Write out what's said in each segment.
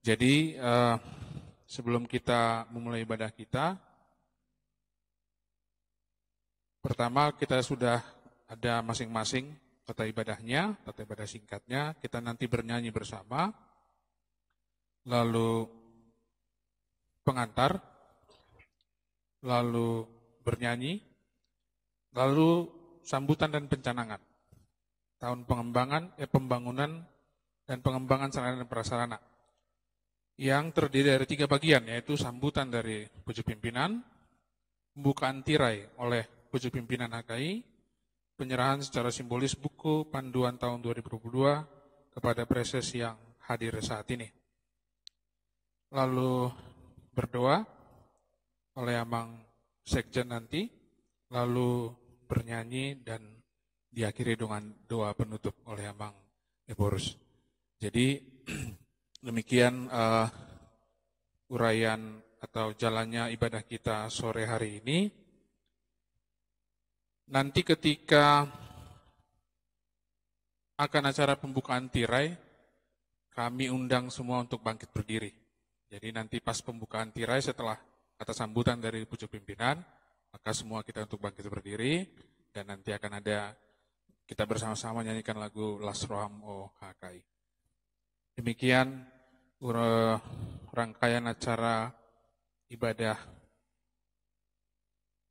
Jadi sebelum kita memulai ibadah kita, pertama kita sudah ada masing-masing tata ibadahnya, tata ibadah singkatnya, kita nanti bernyanyi bersama, lalu pengantar, lalu bernyanyi, lalu sambutan dan pencanangan, tahun pembangunan dan pengembangan sarana dan prasarana, yang terdiri dari 3 bagian, yaitu sambutan dari pucuk pimpinan, pembukaan tirai oleh pucuk pimpinan HKI, penyerahan secara simbolis buku panduan tahun 2022 kepada preses yang hadir saat ini. Lalu berdoa oleh Amang Sekjen nanti, lalu bernyanyi dan diakhiri dengan doa penutup oleh Amang Eborus. Jadi demikian uraian atau jalannya ibadah kita sore hari ini. Nanti ketika akan acara pembukaan tirai, kami undang semua untuk bangkit berdiri. Jadi nanti pas pembukaan tirai setelah kata sambutan dari pucuk pimpinan, maka semua kita untuk bangkit berdiri, dan nanti akan ada kita bersama-sama nyanyikan lagu Lasroham O HKI. Demikian rangkaian acara ibadah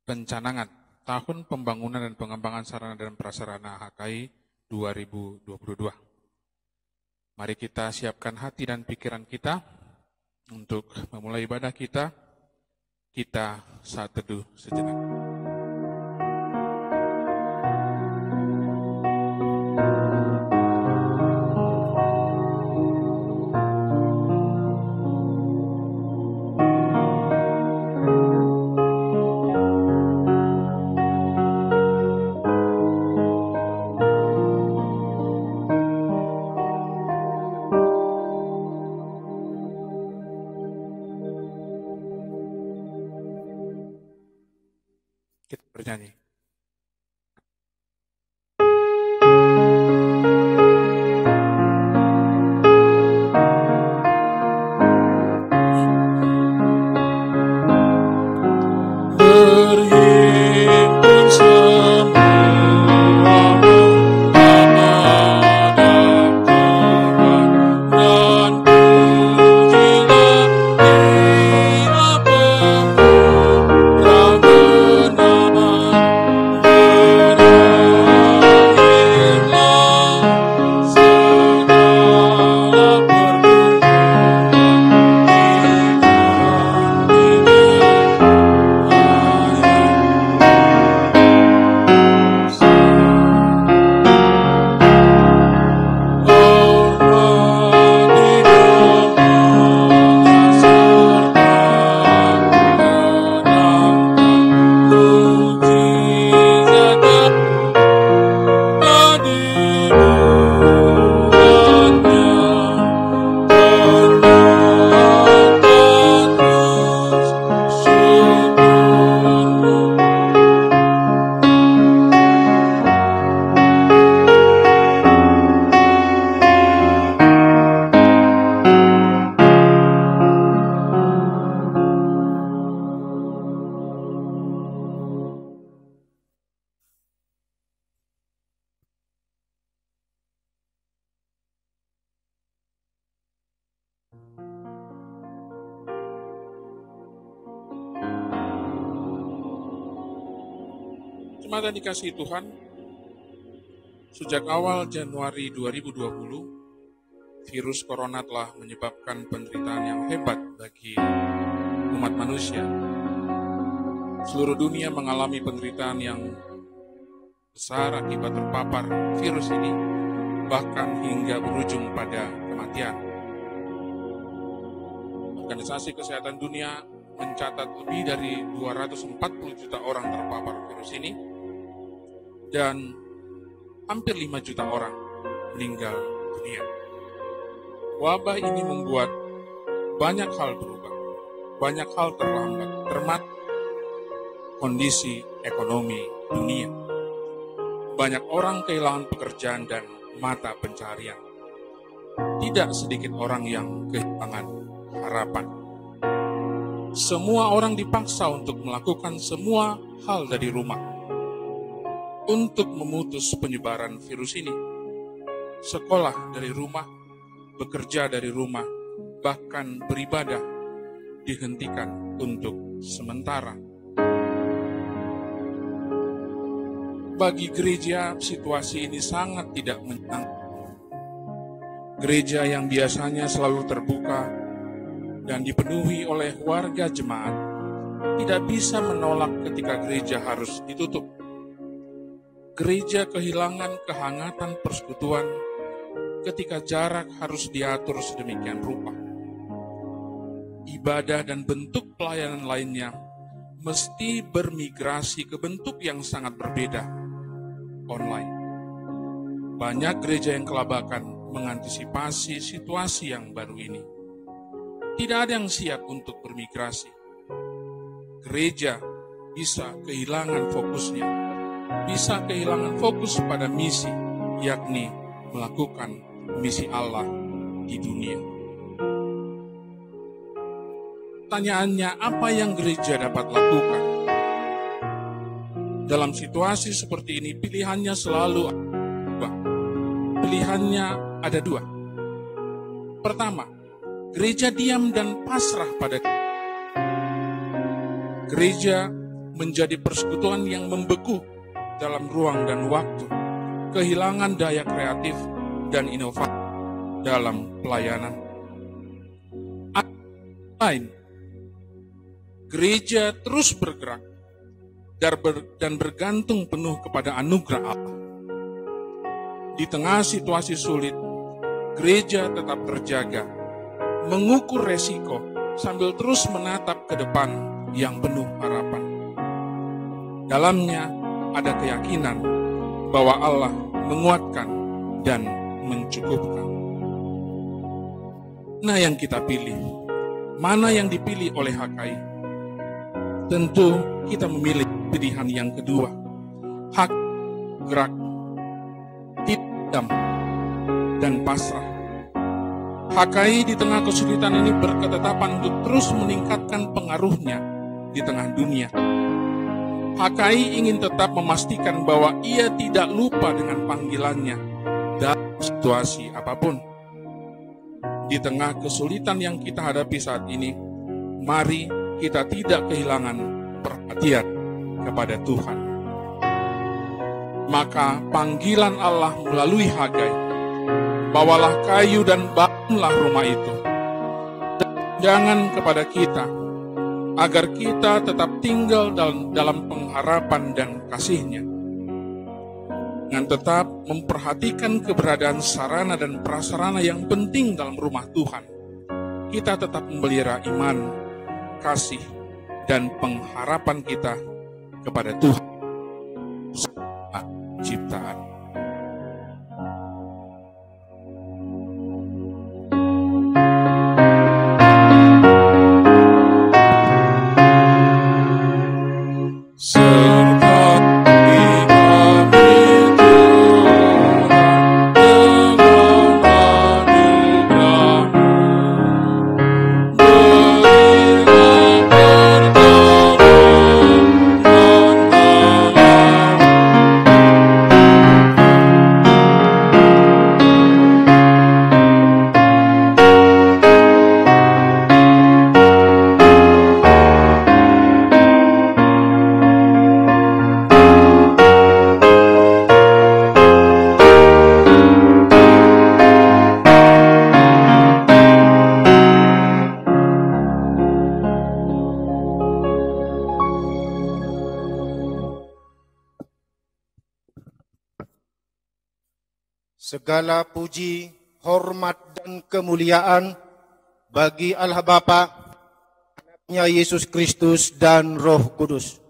pencanangan Tahun Pembangunan dan Pengembangan Sarana dan Prasarana HKI 2022. Mari kita siapkan hati dan pikiran kita untuk memulai ibadah kita. Kita saat teduh sejenak. Kita bernyanyi. Berhimpun semua menghadap Tuhan dan pujilah Dia pemurah benar. Berakhirlah segala pergumulan Jemaat yang dikasihi Tuhan, sejak awal Januari 2020, virus corona telah menyebabkan penderitaan yang hebat bagi umat manusia. Seluruh dunia mengalami penderitaan yang besar akibat terpapar virus ini, bahkan hingga berujung pada kematian. Organisasi Kesehatan Dunia mencatat lebih dari 240 juta orang terpapar virus ini, dan hampir 5 juta orang meninggal dunia. Wabah ini membuat banyak hal berubah, banyak hal terlambat, termasuk kondisi ekonomi dunia. Banyak orang kehilangan pekerjaan dan mata pencaharian. Tidak sedikit orang yang kehilangan harapan. Semua orang dipaksa untuk melakukan semua hal dari rumah untuk memutus penyebaran virus ini. Sekolah dari rumah, bekerja dari rumah, bahkan beribadah dihentikan untuk sementara. Bagi gereja, situasi ini sangat tidak menyenangkan. Gereja yang biasanya selalu terbuka dan dipenuhi oleh warga jemaat tidak bisa menolak ketika gereja harus ditutup. Gereja kehilangan kehangatan persekutuan ketika jarak harus diatur sedemikian rupa. Ibadah dan bentuk pelayanan lainnya mesti bermigrasi ke bentuk yang sangat berbeda, online. Banyak gereja yang kelabakan mengantisipasi situasi yang baru ini. Tidak ada yang siap untuk bermigrasi. Gereja bisa kehilangan fokusnya, bisa kehilangan fokus pada misi, yakni melakukan misi Allah di dunia. Pertanyaannya, apa yang gereja dapat lakukan? Dalam situasi seperti ini, pilihannya selalu berubah. Pilihannya ada dua. Pertama, gereja diam dan pasrah pada gereja menjadi persekutuan yang membeku dalam ruang dan waktu, kehilangan daya kreatif dan inovasi dalam pelayanan. Lain, gereja terus bergerak dan bergantung penuh kepada anugerah Allah. Di tengah situasi sulit, gereja tetap terjaga, mengukur resiko sambil terus menatap ke depan yang penuh harapan. Dalamnya ada keyakinan bahwa Allah menguatkan dan mencukupkan. Nah, yang kita pilih, mana yang dipilih oleh HKI? Tentu kita memilih pilihan yang kedua, hak gerak, hitam, dan pasrah. HKI di tengah kesulitan ini berketetapan untuk terus meningkatkan pengaruhnya di tengah dunia. HKI ingin tetap memastikan bahwa ia tidak lupa dengan panggilannya dalam situasi apapun. Di tengah kesulitan yang kita hadapi saat ini, mari kita tidak kehilangan perhatian kepada Tuhan. Maka panggilan Allah melalui Hagai, bawalah kayu dan bangunlah rumah itu. Jangan kepada kita, agar kita tetap tinggal dalam pengharapan dan kasih-Nya. Dengan tetap memperhatikan keberadaan sarana dan prasarana yang penting dalam rumah Tuhan, kita tetap memelihara iman, kasih, dan pengharapan kita kepada Tuhan ciptaan. Segala puji, hormat, dan kemuliaan bagi Allah Bapa, Anaknya Yesus Kristus, dan Roh Kudus.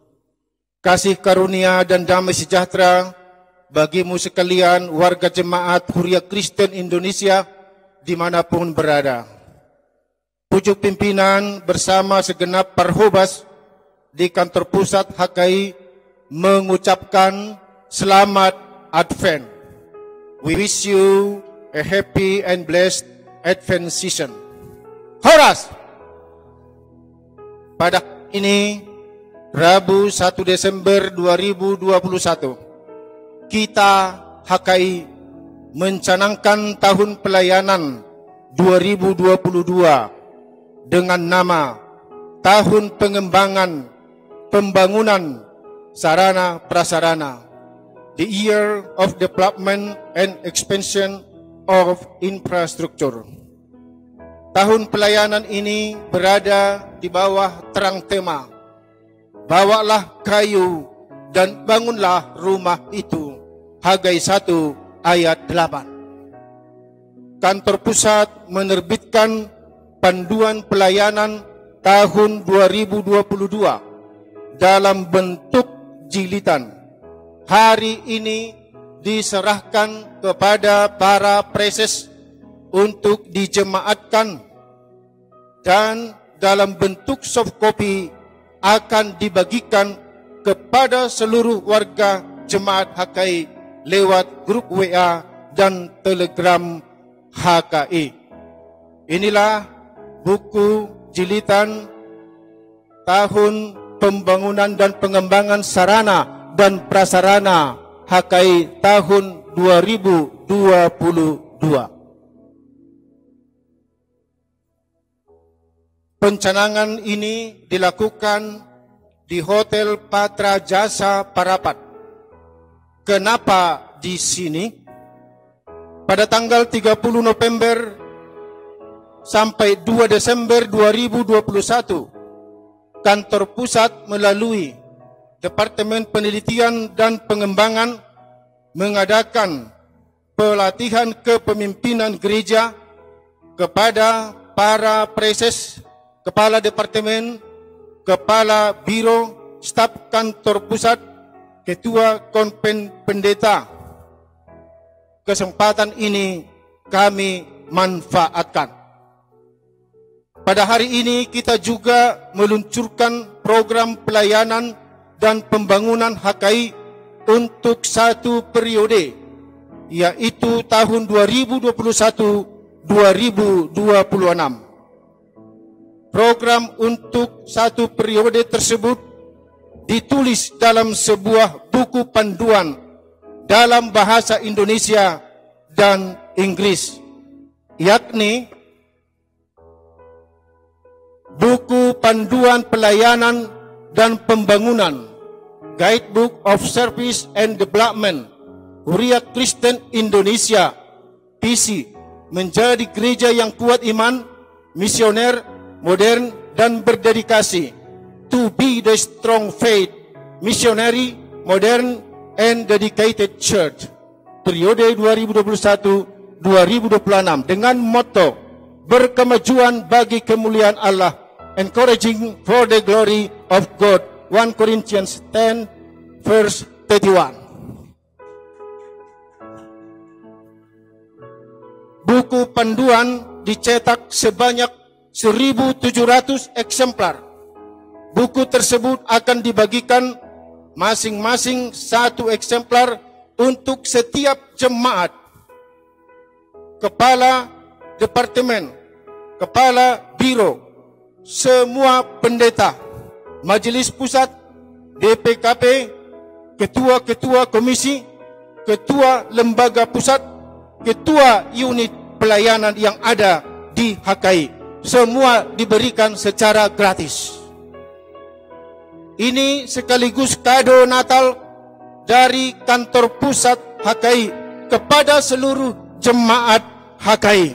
Kasih karunia dan damai sejahtera bagimu sekalian, warga jemaat Huria Kristen Indonesia, dimanapun berada. Pucuk pimpinan bersama segenap parhobas di kantor pusat HKI mengucapkan selamat Advent. We wish you a happy and blessed Advent season. Horas. Pada ini Rabu 1 Desember 2021 kita HKI mencanangkan tahun pelayanan 2022 dengan nama Tahun Pengembangan Pembangunan Sarana Prasarana, the Year of Development and Expansion of Infrastructure. Tahun pelayanan ini berada di bawah terang tema, bawalah kayu dan bangunlah rumah itu. Hagai 1 ayat 8. Kantor pusat menerbitkan panduan pelayanan tahun 2022 dalam bentuk jilitan. Hari ini diserahkan kepada para preses untuk dijemaatkan dan dalam bentuk soft copy akan dibagikan kepada seluruh warga jemaat HKI lewat grup WA dan Telegram HKI. Inilah buku jilitan Tahun Pembangunan dan Pengembangan Sarana dan Prasarana HKI tahun 2022. Pencanangan ini dilakukan di Hotel Patra Jasa Parapat. Kenapa di sini? Pada tanggal 30 November sampai 2 Desember 2021, kantor pusat melalui Departemen Penelitian dan Pengembangan mengadakan pelatihan kepemimpinan gereja kepada para preses, kepala departemen, kepala biro, staf kantor pusat, ketua konven pendeta. Kesempatan ini kami manfaatkan. Pada hari ini kita juga meluncurkan program pelayanan dan pembangunan HKI untuk satu periode, yaitu tahun 2021-2026. Program untuk satu periode tersebut ditulis dalam sebuah buku panduan dalam bahasa Indonesia dan Inggris, yakni buku panduan pelayanan dan pembangunan, Guidebook of Service and Development, Huria Kristen Indonesia, PC, menjadi gereja yang kuat iman, misioner, modern, dan berdedikasi. To be the strong faith, missionary, modern, and dedicated church. Periode 2021-2026 dengan motto berkemajuan bagi kemuliaan Allah, encouraging for the glory of God. 1 Corinthians 10 verse 31. Buku panduan dicetak sebanyak 1.700 eksemplar. Buku tersebut akan dibagikan masing-masing satu eksemplar untuk setiap jemaat, kepala departemen, kepala biro, semua pendeta, majelis pusat, DPKP, ketua-ketua komisi, ketua lembaga pusat, ketua unit pelayanan yang ada di HKI. Semua diberikan secara gratis. Ini sekaligus kado Natal dari kantor pusat HKI kepada seluruh jemaat HKI.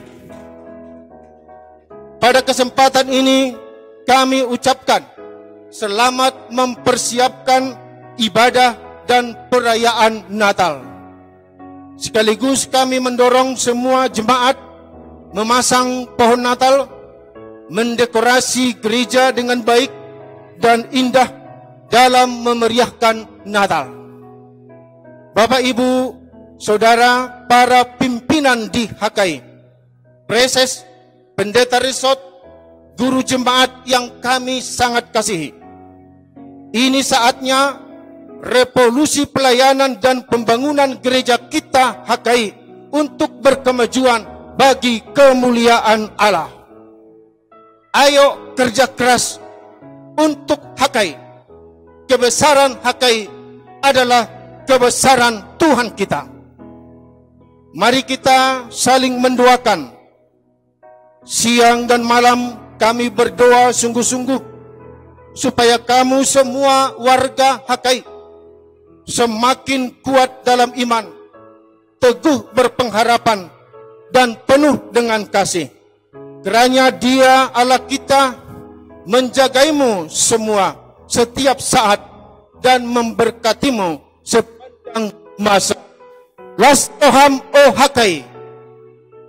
Pada kesempatan ini kami ucapkan selamat mempersiapkan ibadah dan perayaan Natal. Sekaligus kami mendorong semua jemaat memasang pohon Natal, mendekorasi gereja dengan baik dan indah dalam memeriahkan Natal. Bapak, Ibu, Saudara, para pimpinan di HKI, preses, pendeta resort, guru jemaat yang kami sangat kasihi. Ini saatnya revolusi pelayanan dan pembangunan gereja kita HKI untuk berkemajuan bagi kemuliaan Allah. Ayo kerja keras untuk Hakai. Kebesaran Hakai adalah kebesaran Tuhan kita. Mari kita saling mendoakan. Siang dan malam kami berdoa sungguh-sungguh supaya kamu semua warga Hakai semakin kuat dalam iman, teguh berpengharapan, dan penuh dengan kasih. Kiranya Dia Allah kita menjagaimu semua setiap saat dan memberkatimu sepanjang masa. Las Toham O Hakai.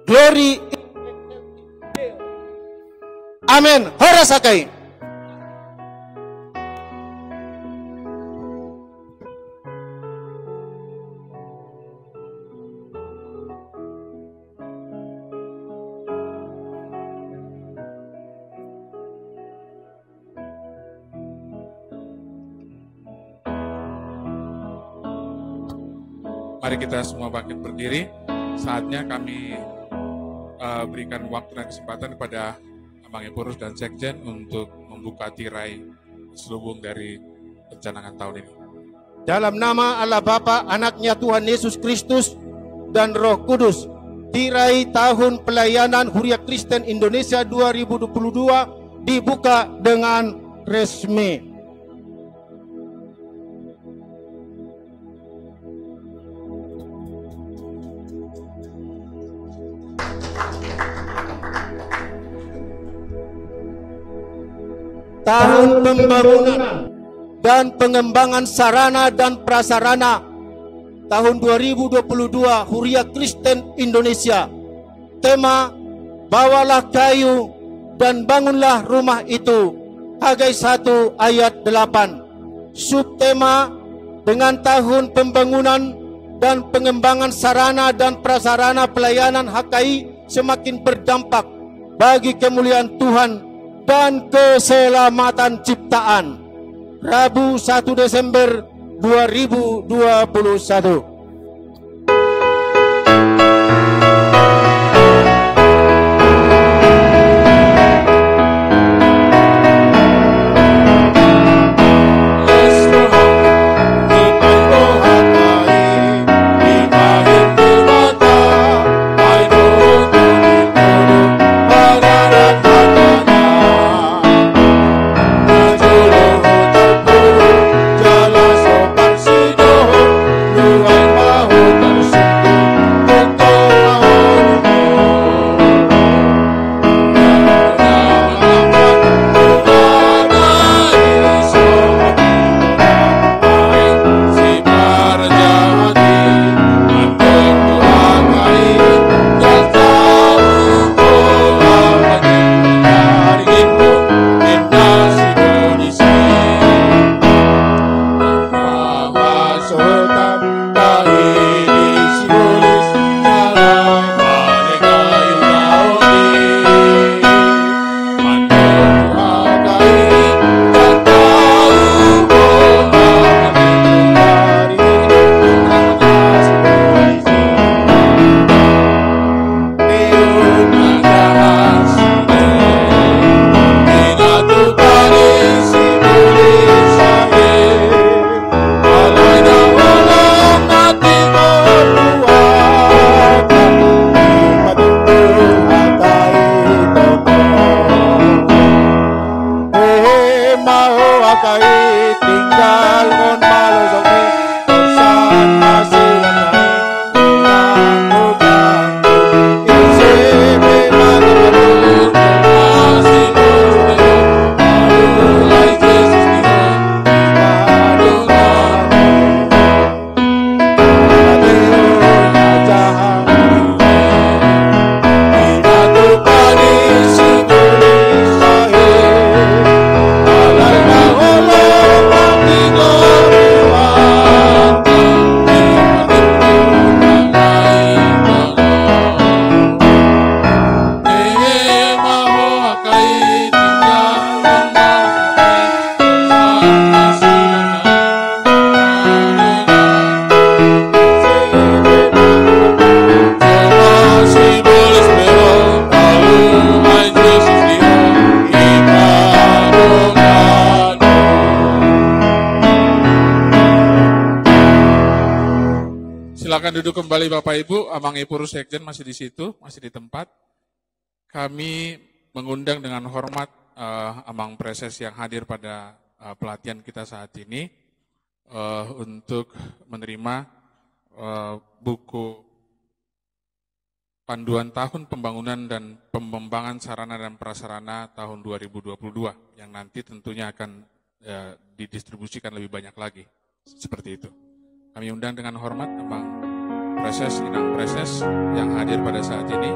Glory. Amin. Horas Hakai. Mari kita semua bangkit berdiri. Saatnya kami berikan waktu dan kesempatan kepada Abang Epurus dan Sekjen untuk membuka tirai selubung dari pencanangan tahun ini. Dalam nama Allah Bapa, Anaknya Tuhan Yesus Kristus, dan Roh Kudus, tirai tahun pelayanan Huria Kristen Indonesia 2022 dibuka dengan resmi. Tahun pembangunan dan pengembangan sarana dan prasarana tahun 2022 Huria Kristen Indonesia. Tema, bawalah kayu dan bangunlah rumah itu. Hagai 1 ayat 8. Subtema, dengan tahun pembangunan dan pengembangan sarana dan prasarana pelayanan HKI semakin berdampak bagi kemuliaan Tuhan dan keselamatan ciptaan. Rabu 1 Desember 2021. Silakan duduk kembali Bapak Ibu. Amang Ibu Sekjen masih di situ, masih di tempat. Kami mengundang dengan hormat Amang Preses yang hadir pada pelatihan kita saat ini untuk menerima buku Panduan Tahun Pembangunan dan Pengembangan Sarana dan Prasarana tahun 2022 yang nanti tentunya akan didistribusikan lebih banyak lagi. Seperti itu. Kami undang dengan hormat Abang Preses, Inang Preses yang hadir pada saat ini.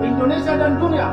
Indonesia dan dunia.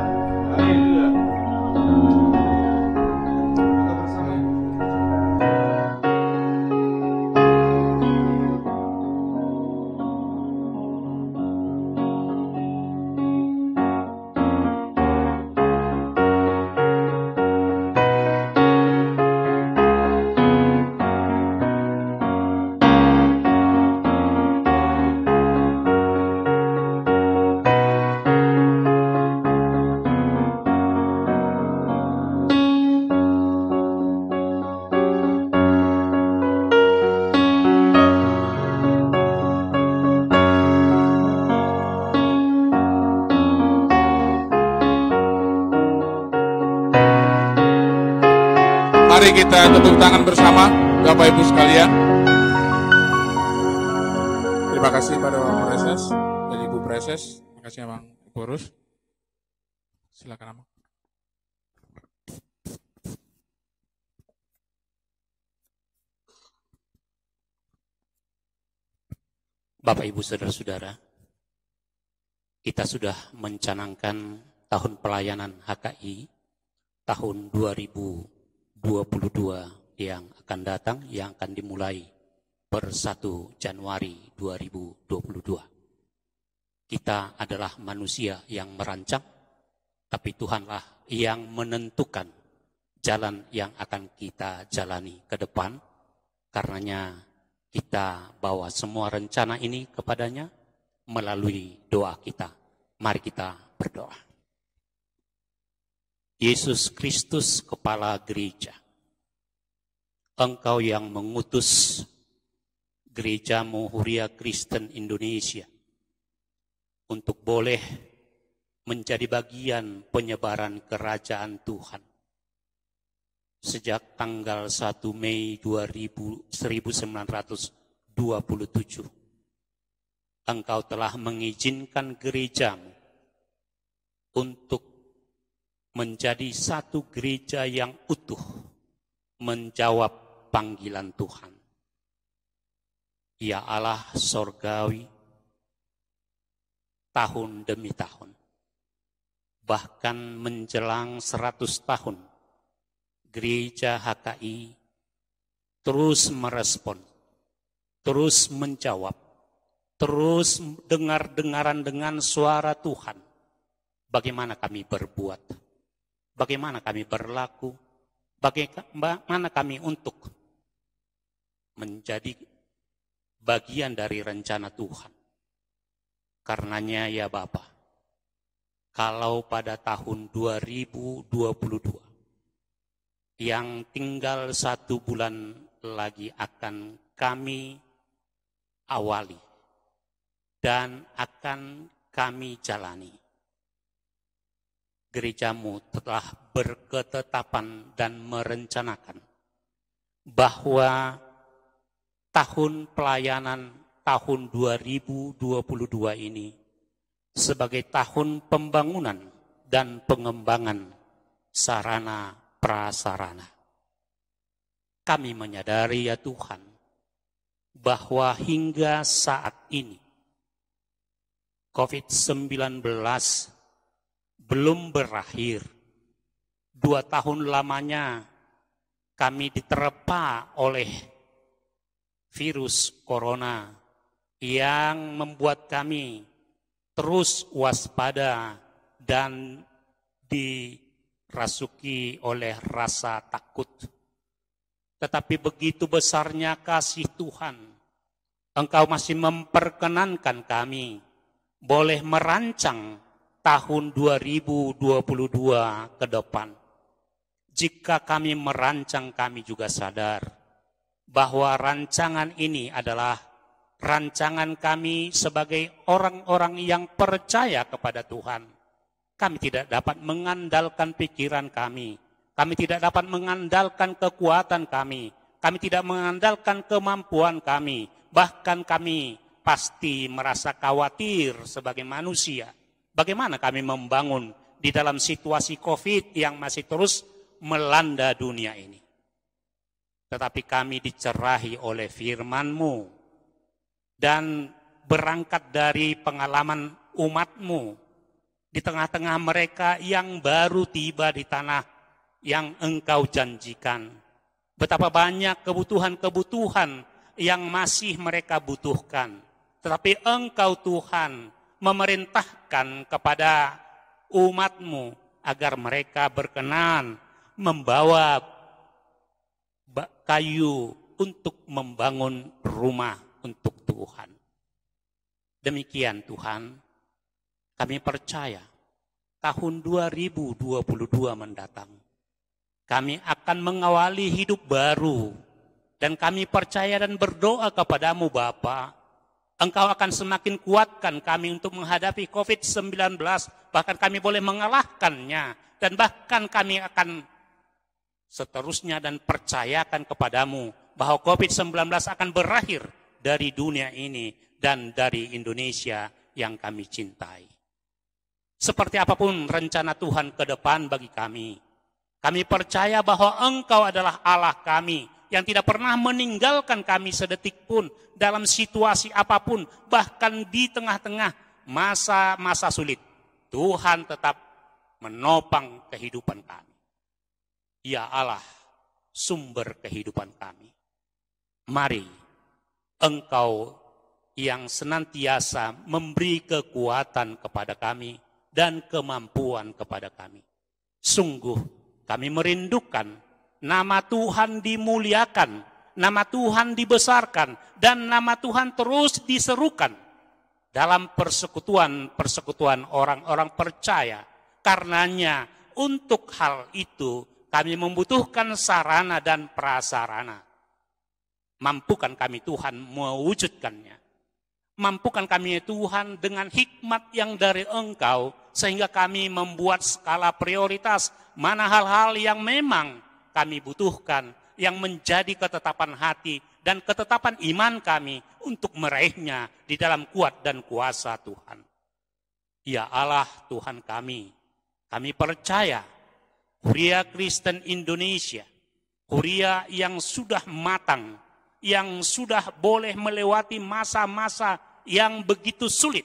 Mari kita tepuk tangan bersama, Bapak Ibu sekalian. Terima kasih pada Bapak Preses dan Ibu Preses. Terima kasih Abang Purus. Silakan Abang. Bapak Ibu Saudara-saudara, kita sudah mencanangkan tahun pelayanan HKI tahun 2022 yang akan datang, yang akan dimulai per 1 Januari 2022. Kita adalah manusia yang merancang, tapi Tuhanlah yang menentukan jalan yang akan kita jalani ke depan. Karenanya kita bawa semua rencana ini kepadanya melalui doa kita. Mari kita berdoa. Yesus Kristus, Kepala Gereja, Engkau yang mengutus gerejamu Huria Kristen Indonesia untuk boleh menjadi bagian penyebaran kerajaan Tuhan. Sejak tanggal 1 Mei 1927, Engkau telah mengizinkan gerejamu untuk menjadi satu gereja yang utuh, menjawab panggilan Tuhan. Ya Allah sorgawi, tahun demi tahun, bahkan menjelang 100 tahun, gereja HKI terus merespon, terus menjawab, terus dengar-dengaran dengan suara Tuhan. Bagaimana kami berbuat? Bagaimana kami berlaku? Bagaimana kami untuk menjadi bagian dari rencana Tuhan? Karenanya ya Bapa, kalau pada tahun 2022 yang tinggal 1 bulan lagi akan kami awali dan akan kami jalani, gerejamu telah berketetapan dan merencanakan bahwa tahun pelayanan tahun 2022 ini sebagai tahun pembangunan dan pengembangan sarana prasarana. Kami menyadari ya Tuhan, bahwa hingga saat ini COVID-19 belum berakhir. 2 tahun lamanya kami diterpa oleh virus corona yang membuat kami terus waspada dan dirasuki oleh rasa takut. Tetapi begitu besarnya kasih Tuhan, Engkau masih memperkenankan kami boleh merancang tahun 2022 ke depan. Jika kami merancang, kami juga sadar bahwa rancangan ini adalah rancangan kami sebagai orang-orang yang percaya kepada Tuhan. Kami tidak dapat mengandalkan pikiran kami. Kami tidak dapat mengandalkan kekuatan kami. Kami tidak mengandalkan kemampuan kami. Bahkan kami pasti merasa khawatir sebagai manusia. Bagaimana kami membangun di dalam situasi COVID yang masih terus melanda dunia ini. Tetapi kami dicerahi oleh firman-Mu. Dan berangkat dari pengalaman umat-Mu. Di tengah-tengah mereka yang baru tiba di tanah yang Engkau janjikan. Betapa banyak kebutuhan-kebutuhan yang masih mereka butuhkan. Tetapi Engkau Tuhan memerintahkan kepada umat-Mu agar mereka berkenan membawa kayu untuk membangun rumah untuk Tuhan. Demikian Tuhan, kami percaya tahun 2022 mendatang kami akan mengawali hidup baru. Dan kami percaya dan berdoa kepadamu Bapa. Engkau akan semakin kuatkan kami untuk menghadapi COVID-19. Bahkan kami boleh mengalahkannya. Dan bahkan kami akan seterusnya dan percayakan kepadamu bahwa COVID-19 akan berakhir dari dunia ini dan dari Indonesia yang kami cintai. Seperti apapun rencana Tuhan ke depan bagi kami, kami percaya bahwa Engkau adalah Allah kami yang tidak pernah meninggalkan kami sedetik pun dalam situasi apapun, bahkan di tengah-tengah masa-masa sulit. Tuhan tetap menopang kehidupan kami. Ya Allah, sumber kehidupan kami. Mari Engkau yang senantiasa memberi kekuatan kepada kami dan kemampuan kepada kami. Sungguh kami merindukan nama Tuhan dimuliakan, nama Tuhan dibesarkan, dan nama Tuhan terus diserukan dalam persekutuan orang-orang percaya. Karenanya untuk hal itu kami membutuhkan sarana dan prasarana. Mampukan kami Tuhan mewujudkannya. Mampukan kami Tuhan dengan hikmat yang dari Engkau, sehingga kami membuat skala prioritas mana hal-hal yang memang kami butuhkan, yang menjadi ketetapan hati dan ketetapan iman kami untuk meraihnya di dalam kuat dan kuasa Tuhan. Ya Allah Tuhan kami percaya Huria Kristen Indonesia, Huria yang sudah matang, yang sudah boleh melewati masa-masa yang begitu sulit.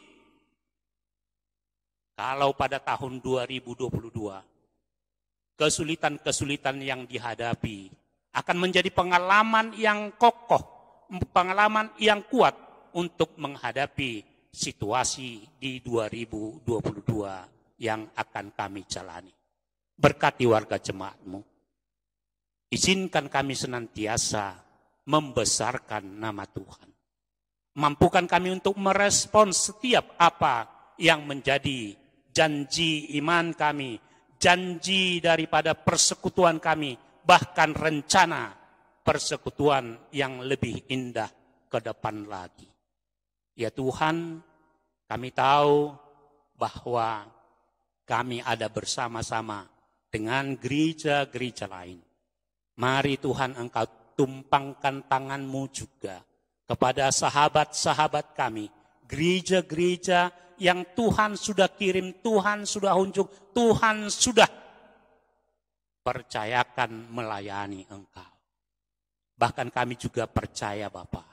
Kalau pada tahun 2022, kesulitan-kesulitan yang dihadapi akan menjadi pengalaman yang kokoh, pengalaman yang kuat untuk menghadapi situasi di 2022 yang akan kami jalani. Berkati warga jemaat-Mu. Izinkan kami senantiasa membesarkan nama Tuhan. Mampukan kami untuk merespon setiap apa yang menjadi janji iman kami, janji daripada persekutuan kami, bahkan rencana persekutuan yang lebih indah ke depan lagi. Ya Tuhan, kami tahu bahwa kami ada bersama-sama dengan gereja-gereja lain. Mari Tuhan Engkau tumpangkan tangan-Mu juga kepada sahabat-sahabat kami, gereja-gereja yang Tuhan sudah kirim, Tuhan sudah unjuk, Tuhan sudah percayakan melayani Engkau. Bahkan kami juga percaya Bapa,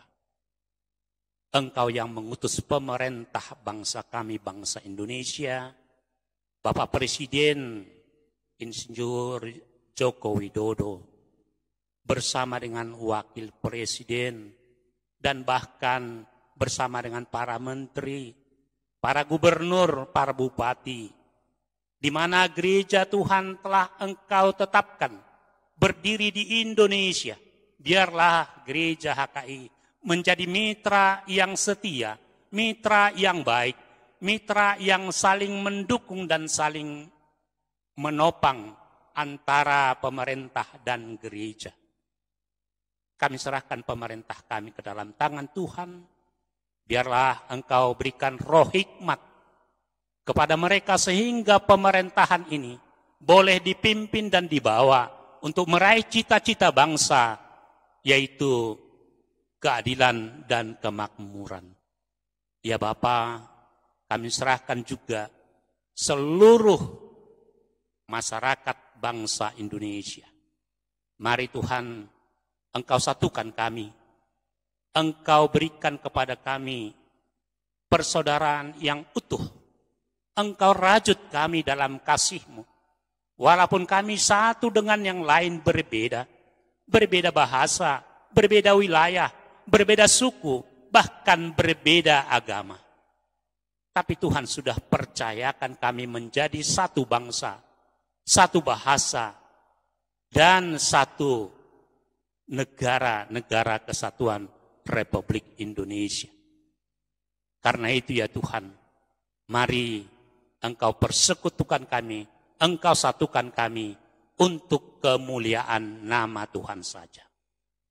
Engkau yang mengutus pemerintah bangsa kami, bangsa Indonesia, Bapak Presiden Insinyur Joko Widodo, bersama dengan Wakil Presiden, dan bahkan bersama dengan para menteri, para gubernur, para bupati, di mana gereja Tuhan telah Engkau tetapkan berdiri di Indonesia. Biarlah gereja HKI menjadi mitra yang setia, mitra yang baik, mitra yang saling mendukung dan saling menopang antara pemerintah dan gereja. Kami serahkan pemerintah kami ke dalam tangan Tuhan. Biarlah Engkau berikan roh hikmat kepada mereka sehingga pemerintahan ini boleh dipimpin dan dibawa untuk meraih cita-cita bangsa, yaitu keadilan dan kemakmuran. Ya Bapa, kami serahkan juga seluruh masyarakat bangsa Indonesia. Mari Tuhan, Engkau satukan kami. Engkau berikan kepada kami persaudaraan yang utuh. Engkau rajut kami dalam kasih-Mu. Walaupun kami satu dengan yang lain berbeda. Berbeda bahasa, berbeda wilayah, berbeda suku, bahkan berbeda agama. Tapi Tuhan sudah percayakan kami menjadi satu bangsa, satu bahasa, dan satu negara kesatuan Republik Indonesia. Karena itu ya Tuhan, mari Engkau persekutukan kami, Engkau satukan kami untuk kemuliaan nama Tuhan saja.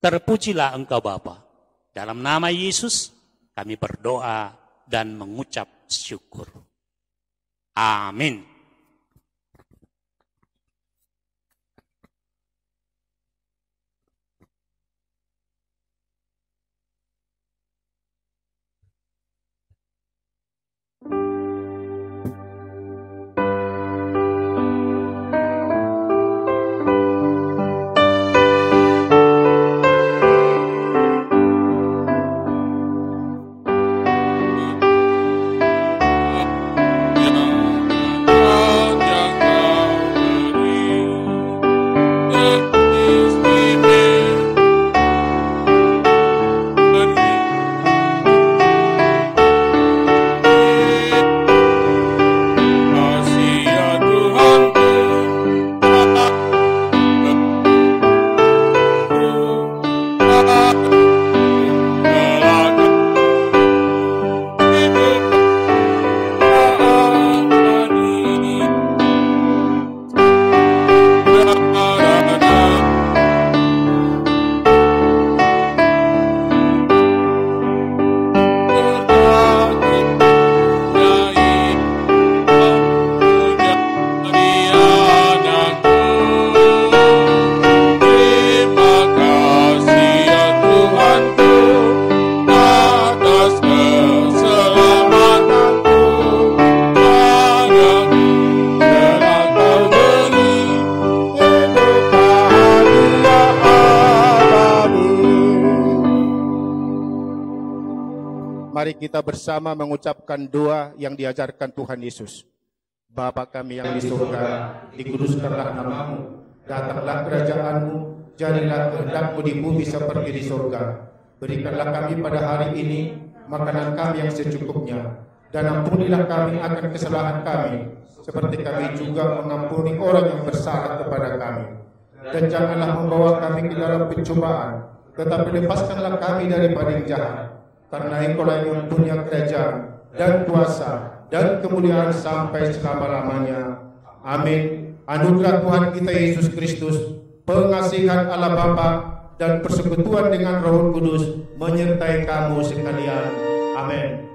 Terpujilah Engkau Bapa. Dalam nama Yesus kami berdoa dan mengucap syukur. Amin. Mari kita bersama mengucapkan doa yang diajarkan Tuhan Yesus. Bapa kami yang di surga, dikuduskanlah nama-Mu, datanglah kerajaan-Mu, jadilah kehendak-Mu di bumi seperti di surga. Berikanlah kami pada hari ini makanan kami yang secukupnya, dan ampunilah kami akan kesalahan kami, seperti kami juga mengampuni orang yang bersalah kepada kami. Dan janganlah membawa kami ke dalam pencobaan, tetapi lepaskanlah kami daripada yang jahat. Karena Engkau-lah yang punya kerajaan dan kuasa dan kemuliaan sampai selama-lamanya. Amin. Anugerah Tuhan kita Yesus Kristus, pengasihan Allah Bapa, dan persekutuan dengan Roh Kudus menyertai kamu sekalian. Amin.